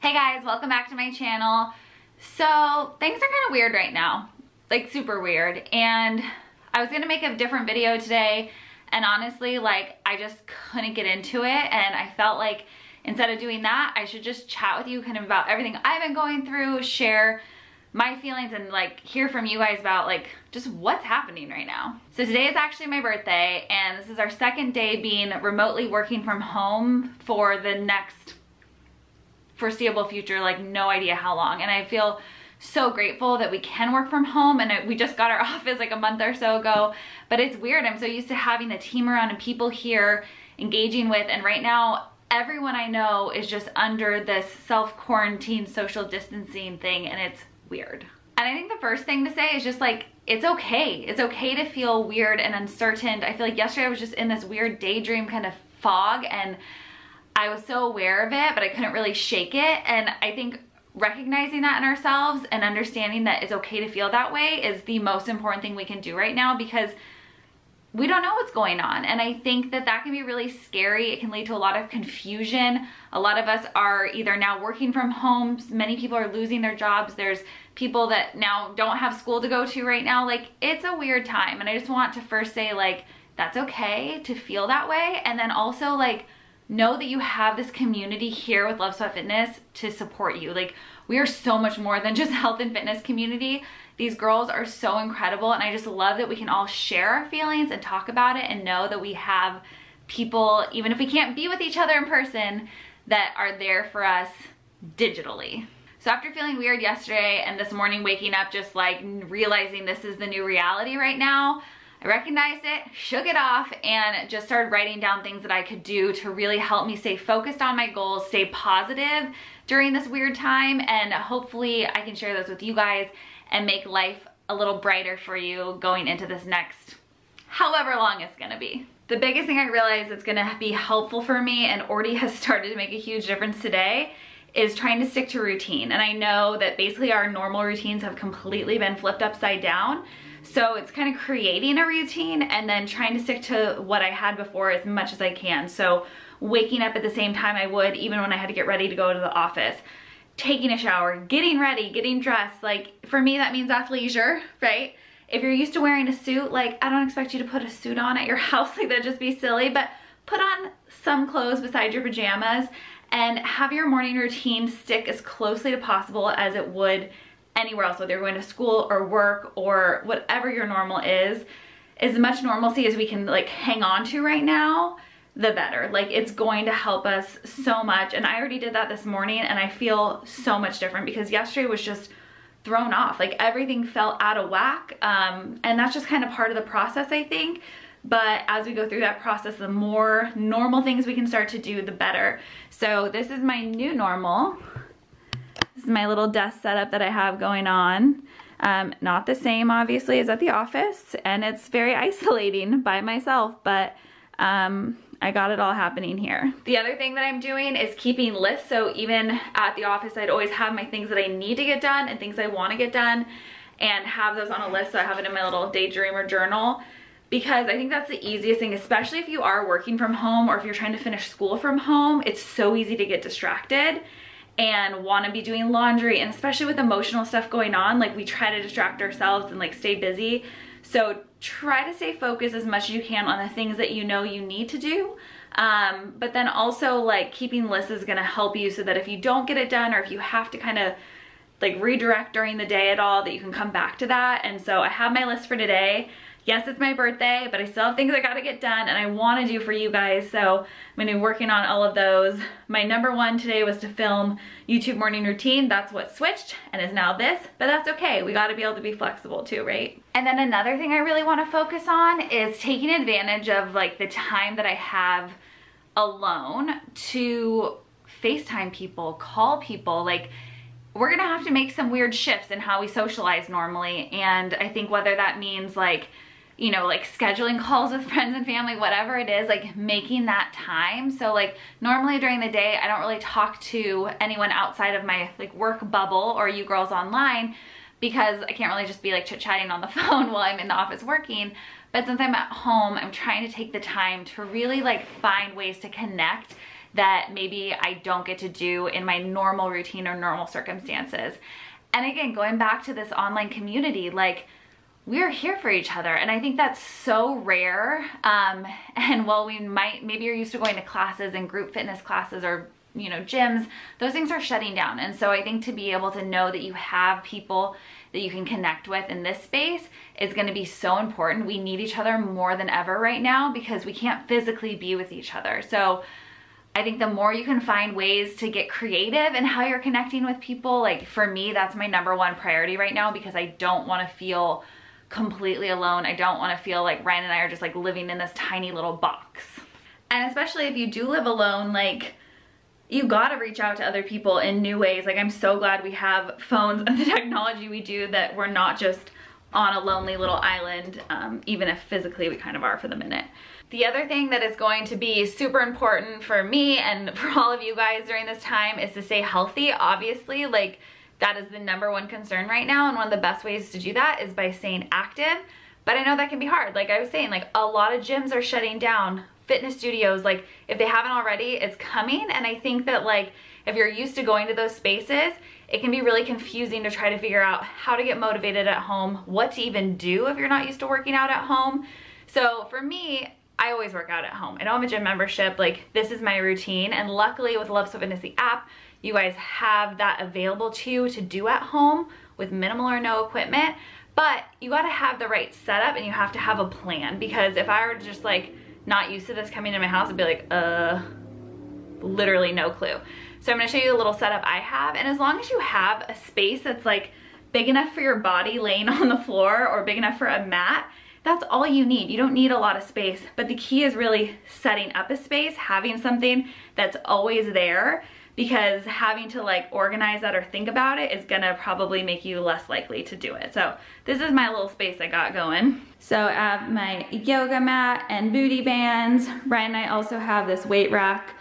Hey guys, welcome back to my channel. So things are kind of weird right now, like super weird. And I was gonna make a different video today, and honestly, like I just couldn't get into it. And I felt like instead of doing that, I should just chat with you kind of about everything I've been going through, share my feelings, and like hear from you guys about like just what's happening right now. So today is actually my birthday, and this is our second day being remotely working from home for the next foreseeable future, like no idea how long. And I feel so grateful that we can work from home, and we just got our office like a month or so ago. But it's weird, I'm so used to having a team around and people here engaging with, and right now everyone I know is just under this self-quarantine social distancing thing, and it's weird. And I think the first thing to say is just like, it's okay. It's okay to feel weird and uncertain. I feel like yesterday I was just in this weird daydream kind of fog, and I was so aware of it, but I couldn't really shake it. And I think recognizing that in ourselves and understanding that it's okay to feel that way is the most important thing we can do right now, because we don't know what's going on. And I think that that can be really scary. It can lead to a lot of confusion. A lot of us are either now working from home. Many people are losing their jobs. There's people that now don't have school to go to right now. Like, it's a weird time. And I just want to first say, like, that's okay to feel that way. And then also, like, know that you have this community here with Love Sweat Fitness to support you. Like, we are so much more than just health and fitness community. These girls are so incredible, and I just love that we can all share our feelings and talk about it and know that we have people, even if we can't be with each other in person, that are there for us digitally. So after feeling weird yesterday and this morning waking up just like realizing this is the new reality right now, I recognized it, shook it off, and just started writing down things that I could do to really help me stay focused on my goals, stay positive during this weird time, and hopefully I can share those with you guys and make life a little brighter for you going into this next however long it's gonna be. The biggest thing I realized that's gonna be helpful for me, and already has started to make a huge difference today, is trying to stick to routine. And I know that basically our normal routines have completely been flipped upside down. So it's kind of creating a routine and then trying to stick to what I had before as much as I can. So waking up at the same time I would even when I had to get ready to go to the office, taking a shower, getting ready, getting dressed. Like, for me, that means athleisure, right? If you're used to wearing a suit, like, I don't expect you to put a suit on at your house, like that'd just be silly, but put on some clothes besides your pajamas and have your morning routine stick as closely to possible as it would anywhere else, whether you're going to school or work or whatever your normal is. As much normalcy as we can like hang on to right now, the better. Like, it's going to help us so much. And I already did that this morning, and I feel so much different because yesterday was just thrown off. Like, everything felt out of whack. And that's just kind of part of the process, I think. But as we go through that process, the more normal things we can start to do, the better. So this is my new normal. This is my little desk setup that I have going on. Not the same, obviously, as at the office, and it's very isolating by myself, but I got it all happening here. The other thing that I'm doing is keeping lists. So even at the office, I'd always have my things that I need to get done and things I want to get done, and have those on a list. So I have it in my little daydreamer journal, because I think that's the easiest thing, especially if you are working from home or if you're trying to finish school from home. It's so easy to get distracted and want to be doing laundry, and especially with emotional stuff going on, like we try to distract ourselves and like stay busy. So try to stay focused as much as you can on the things that you know you need to do. But then also, like, keeping lists is gonna help you so that if you don't get it done, or if you have to kind of like redirect during the day at all, that you can come back to that. And so I have my list for today. Yes, it's my birthday, but I still have things I gotta get done and I wanna do for you guys. So I'm gonna be working on all of those. My number one today was to film YouTube morning routine. That's what switched and is now this, but that's okay. We gotta be able to be flexible too, right? And then another thing I really wanna focus on is taking advantage of like the time that I have alone to FaceTime people, call people. Like, we're gonna have to make some weird shifts in how we socialize normally. And I think whether that means like, you know, like scheduling calls with friends and family, whatever it is, like making that time. So like normally during the day, I don't really talk to anyone outside of my like work bubble or you girls online, because I can't really just be like chit-chatting on the phone while I'm in the office working. But since I'm at home, I'm trying to take the time to really like find ways to connect that maybe I don't get to do in my normal routine or normal circumstances. And again, going back to this online community, like, we're here for each other. And I think that's so rare. And while maybe you're used to going to classes and group fitness classes or, you know, gyms, those things are shutting down. And so I think to be able to know that you have people that you can connect with in this space is going to be so important. We need each other more than ever right now because we can't physically be with each other. So I think the more you can find ways to get creative in how you're connecting with people, like for me, that's my #1 priority right now because I don't want to feel completely alone. I don't want to feel like Ryan and I are just like living in this tiny little box. And especially if you do live alone, like, you gotta reach out to other people in new ways. Like, I'm so glad we have phones and the technology we do, that we're not just on a lonely little island, even if physically we kind of are for the minute. The other thing that is going to be super important for me and for all of you guys during this time is to stay healthy. Obviously, like, that is the #1 concern right now, and one of the best ways to do that is by staying active. But I know that can be hard. Like I was saying, like, a lot of gyms are shutting down, fitness studios, like, if they haven't already, it's coming. And I think that, like, if you're used to going to those spaces, it can be really confusing to try to figure out how to get motivated at home, what to even do if you're not used to working out at home. So for me, I always work out at home. I don't have a gym membership. Like, this is my routine. And luckily with LSF Fitness, the app, you guys have that available to you to do at home with minimal or no equipment. But you got to have the right setup and you have to have a plan, because if I were to just like not used to this coming in my house, I'd be like, literally no clue. So I'm going to show you a little setup I have. And as long as you have a space that's like big enough for your body laying on the floor or big enough for a mat, that's all you need. You don't need a lot of space, but the key is really setting up a space, having something that's always there, because having to like organize that or think about it is gonna probably make you less likely to do it. So this is my little space I got going. So I have my yoga mat and booty bands. Ryan and I also have this weight rack,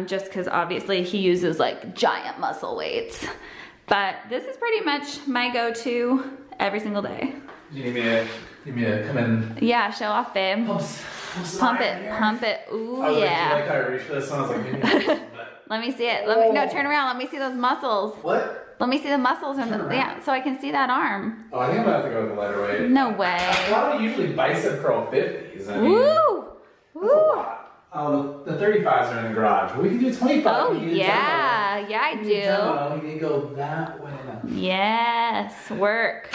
just because obviously he uses like giant muscle weights. But this is pretty much my go-to every single day. You need me to come in? Yeah, show off, babe. Pump it. Ooh, yeah. Like how I reached for this one, I was like, maybe Let me see it. No, turn around. Let me see those muscles. What? Let me see the muscles and yeah, so I can see that arm. Oh, I think I'm gonna have to go with the lighter weight. No way. Why do usually bicep curl 50s? I mean, woo! That's a lot. Oh, the 35s are in the garage. We can do 25. Oh yeah, yeah I do. We need to go that way. Yes, work.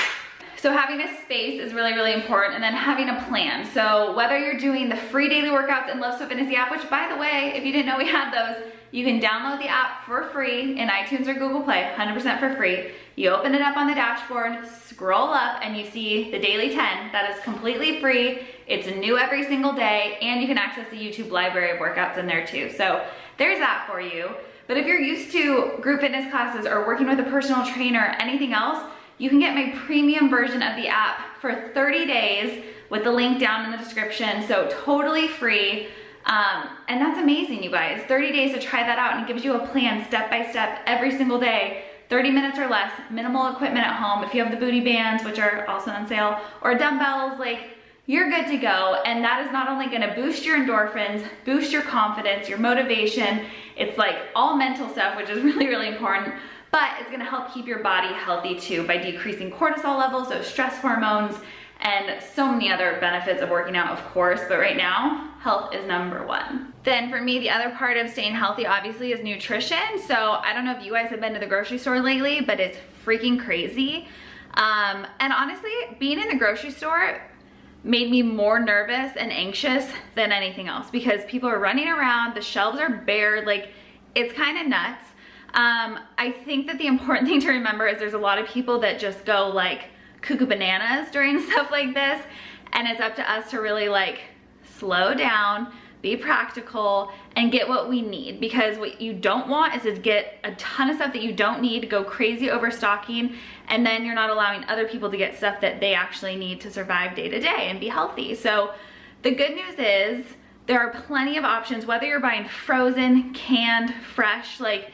So having a space is really, really important, and then having a plan. So whether you're doing the free daily workouts in LSF Fitness app, which by the way, if you didn't know we had those, you can download the app for free in iTunes or Google Play, 100% for free. You open it up on the dashboard, scroll up, and you see the Daily 10. That is completely free. It's new every single day, and you can access the YouTube library of workouts in there too. So there's that for you. But if you're used to group fitness classes or working with a personal trainer or anything else, you can get my premium version of the app for 30 days with the link down in the description. So totally free. And that's amazing, you guys. 30 days to try that out, and it gives you a plan step by step every single day, 30 minutes or less, minimal equipment at home. If you have the booty bands, which are also on sale, or dumbbells, like, you're good to go. And that is not only gonna boost your endorphins, boost your confidence, your motivation. It's like all mental stuff, which is really, really important, but it's gonna help keep your body healthy too by decreasing cortisol levels, so stress hormones, and so many other benefits of working out, of course, but right now, health is #1. Then for me, the other part of staying healthy, obviously, is nutrition. So I don't know if you guys have been to the grocery store lately, but it's freaking crazy. And honestly, being in the grocery store made me more nervous and anxious than anything else, because people are running around, the shelves are bare, like, it's kind of nuts. I think that the important thing to remember is there's a lot of people that just go like cuckoo bananas during stuff like this, and it's up to us to really like slow down, be practical, and get what we need, because what you don't want is to get a ton of stuff that you don't need, go crazy overstocking, and then you're not allowing other people to get stuff that they actually need to survive day to day and be healthy. So the good news is there are plenty of options, whether you're buying frozen, canned, fresh, like,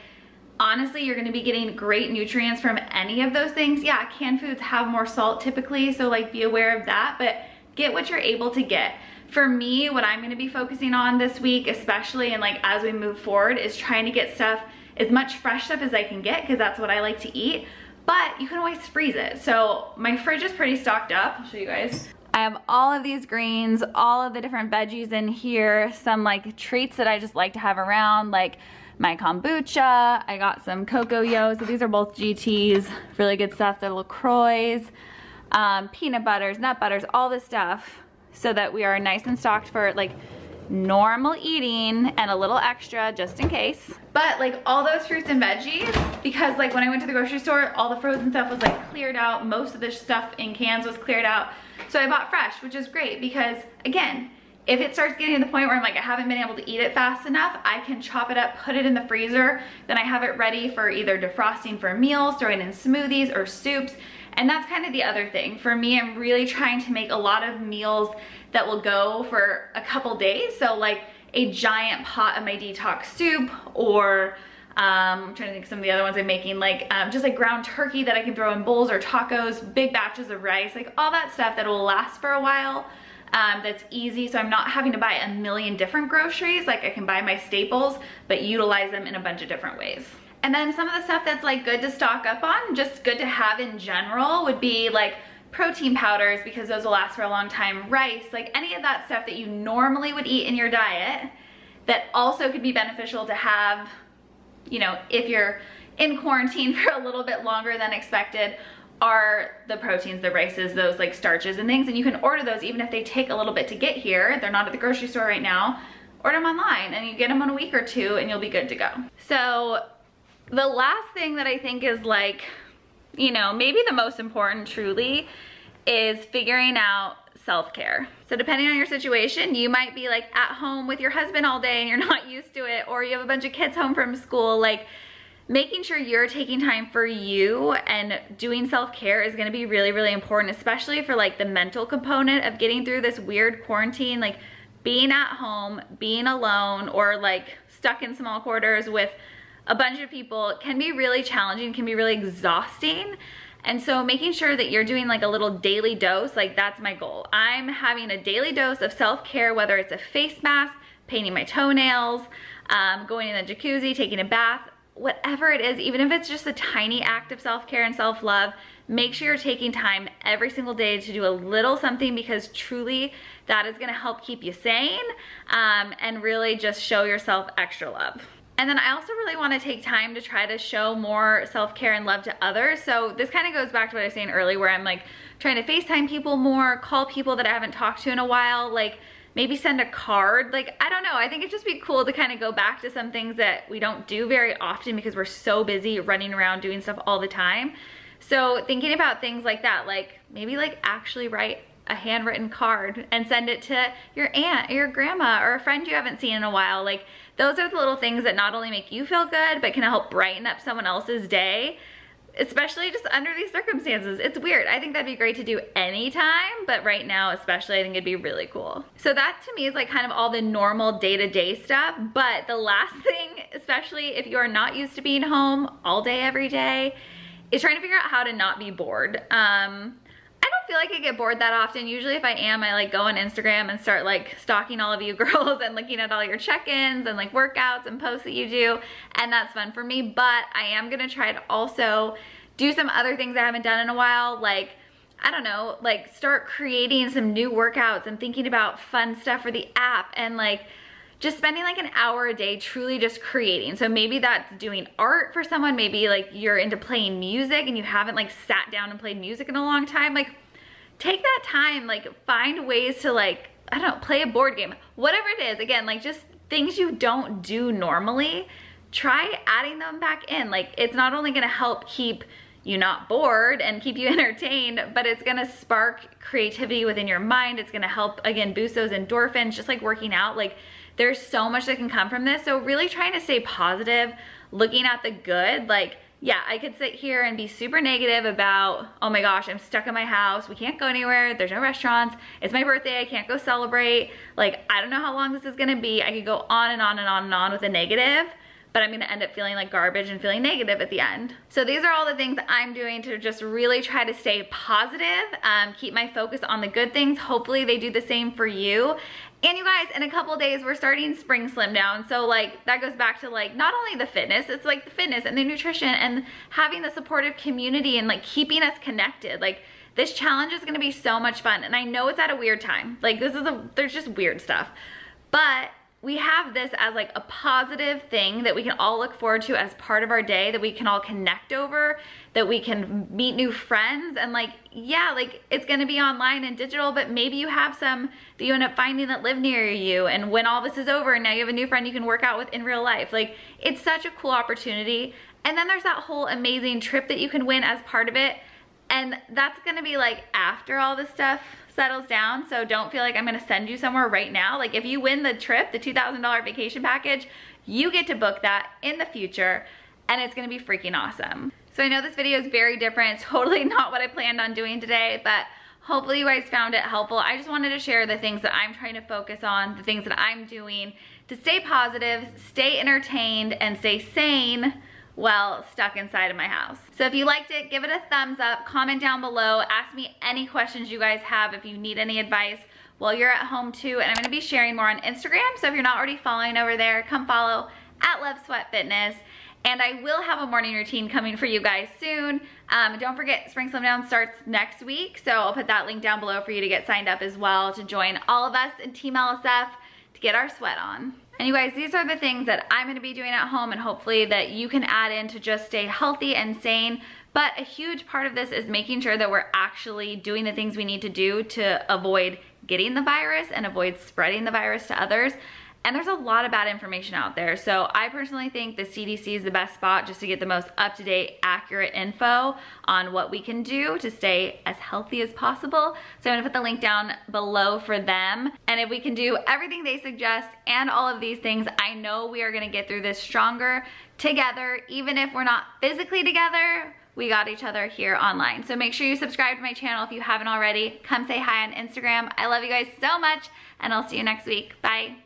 honestly, you're gonna be getting great nutrients from any of those things. Yeah, canned foods have more salt typically, so like be aware of that, but get what you're able to get. For me, what I'm gonna be focusing on this week, especially and like as we move forward, is trying to get stuff, as much fresh stuff as I can get, because that's what I like to eat, but you can always freeze it. So my fridge is pretty stocked up. I'll show you guys. I have all of these greens, all of the different veggies in here, some like treats that I just like to have around, like my kombucha. I got some cocoa-yo, so these are both GTs, really good stuff, the LaCroix, peanut butters, nut butters, all this stuff, so that we are nice and stocked for like normal eating and a little extra just in case. But like all those fruits and veggies, because like when I went to the grocery store, all the frozen stuff was like cleared out. Most of the stuff in cans was cleared out. So I bought fresh, which is great because again, if it starts getting to the point where I'm like, I haven't been able to eat it fast enough, I can chop it up, put it in the freezer, then I have it ready for either defrosting for meals, throwing in smoothies or soups. And that's kind of the other thing. For me, I'm really trying to make a lot of meals that will go for a couple days. So like a giant pot of my detox soup, or I'm trying to think of some of the other ones I'm making, like just like ground turkey that I can throw in bowls or tacos, big batches of rice, like all that stuff that will last for a while. That's easy, so I'm not having to buy a million different groceries. Like I can buy my staples, but utilize them in a bunch of different ways. And then some of the stuff that's like good to stock up on, just good to have in general, would be like protein powders, because those will last for a long time, rice, like any of that stuff that you normally would eat in your diet that also could be beneficial to have, you know, if you're in quarantine for a little bit longer than expected, are the proteins, the rices, those like starches and things. And you can order those even if they take a little bit to get here. They're not at the grocery store right now. Order them online and you get them in a week or two and you'll be good to go. So the last thing that I think is like, you know, maybe the most important truly is figuring out self-care. So depending on your situation, you might be like at home with your husband all day and you're not used to it, or you have a bunch of kids home from school. Like making sure you're taking time for you and doing self-care is gonna be really, really important, especially for like the mental component of getting through this weird quarantine, like being at home, being alone, or like stuck in small quarters with a bunch of people can be really challenging, can be really exhausting. And so making sure that you're doing like a little daily dose, like that's my goal. I'm having a daily dose of self-care, whether it's a face mask, painting my toenails, going in the jacuzzi, taking a bath, whatever it is, even if it's just a tiny act of self-care and self-love, make sure you're taking time every single day to do a little something, because truly that is gonna help keep you sane and really just show yourself extra love. And then I also really want to take time to try to show more self-care and love to others. So this kind of goes back to what I was saying earlier, where I'm like trying to FaceTime people more, call people that I haven't talked to in a while, like maybe send a card. Like, I don't know, I think it'd just be cool to kind of go back to some things that we don't do very often because we're so busy running around doing stuff all the time. So thinking about things like that, like maybe like actually write a handwritten card and send it to your aunt or your grandma or a friend you haven't seen in a while. Like those are the little things that not only make you feel good, but can help brighten up someone else's day, especially just under these circumstances. It's weird. I think that'd be great to do anytime, but right now especially, I think it'd be really cool. So that to me is like kind of all the normal day-to-day stuff. But the last thing, especially if you are not used to being home all day, every day, is trying to figure out how to not be bored. I don't feel like I get bored that often. Usually if I am, I like go on Instagram and start like stalking all of you girls and looking at all your check-ins and like workouts and posts that you do, and that's fun for me. But I am gonna try to also do some other things I haven't done in a while, like, I don't know, like start creating some new workouts and thinking about fun stuff for the app, and like just spending like an hour a day truly just creating. So maybe that's doing art for someone, maybe like you're into playing music and you haven't like sat down and played music in a long time. Like take that time, like find ways to like, I don't know, play a board game, whatever it is. Again, like just things you don't do normally, try adding them back in. Like it's not only gonna help keep you not bored and keep you entertained, but it's gonna spark creativity within your mind. It's gonna help, again, boost those endorphins, just like working out. Like there's so much that can come from this. So really trying to stay positive, looking at the good. Like, yeah, I could sit here and be super negative about, oh my gosh, I'm stuck in my house, we can't go anywhere, there's no restaurants, it's my birthday, I can't go celebrate. Like, I don't know how long this is gonna be. I could go on and on and on and on with a negative. but I'm gonna end up feeling like garbage and feeling negative at the end. So these are all the things I'm doing to just really try to stay positive, keep my focus on the good things. Hopefully they do the same for you. And you guys, in a couple days, we're starting spring slim down. So like, that goes back to like, not only the fitness, it's like the fitness and the nutrition and having the supportive community and like keeping us connected. Like, this challenge is gonna be so much fun. And I know it's at a weird time. Like, there's just weird stuff. But we have this as like a positive thing that we can all look forward to as part of our day, that we can all connect over, that we can meet new friends. And like, yeah, like it's gonna be online and digital, but maybe you have some that you end up finding that live near you. And when all this is over and now you have a new friend you can work out with in real life, like it's such a cool opportunity. And then there's that whole amazing trip that you can win as part of it. And that's gonna be like after all this stuff settles down. So don't feel like I'm gonna send you somewhere right now. Like if you win the trip, the $2,000 vacation package, you get to book that in the future and it's gonna be freaking awesome. So I know this video is very different, totally not what I planned on doing today, but hopefully you guys found it helpful. I just wanted to share the things that I'm trying to focus on, the things that I'm doing to stay positive, stay entertained, and stay sane while stuck inside of my house. So if you liked it, give it a thumbs up, comment down below, ask me any questions you guys have if you need any advice while you're at home too. And I'm gonna be sharing more on Instagram, so if you're not already following over there, come follow at Love Sweat Fitness. And I will have a morning routine coming for you guys soon. Don't forget, Spring Slim Down starts next week, so I'll put that link down below for you to get signed up as well to join all of us in Team LSF to get our sweat on. And you guys, these are the things that I'm gonna be doing at home and hopefully that you can add in to just stay healthy and sane. But a huge part of this is making sure that we're actually doing the things we need to do to avoid getting the virus and avoid spreading the virus to others. And there's a lot of bad information out there. So I personally think the CDC is the best spot just to get the most up-to-date, accurate info on what we can do to stay as healthy as possible. So I'm gonna put the link down below for them. And if we can do everything they suggest and all of these things, I know we are gonna get through this stronger together. Even if we're not physically together, we got each other here online. So make sure you subscribe to my channel if you haven't already. Come say hi on Instagram. I love you guys so much, and I'll see you next week. Bye.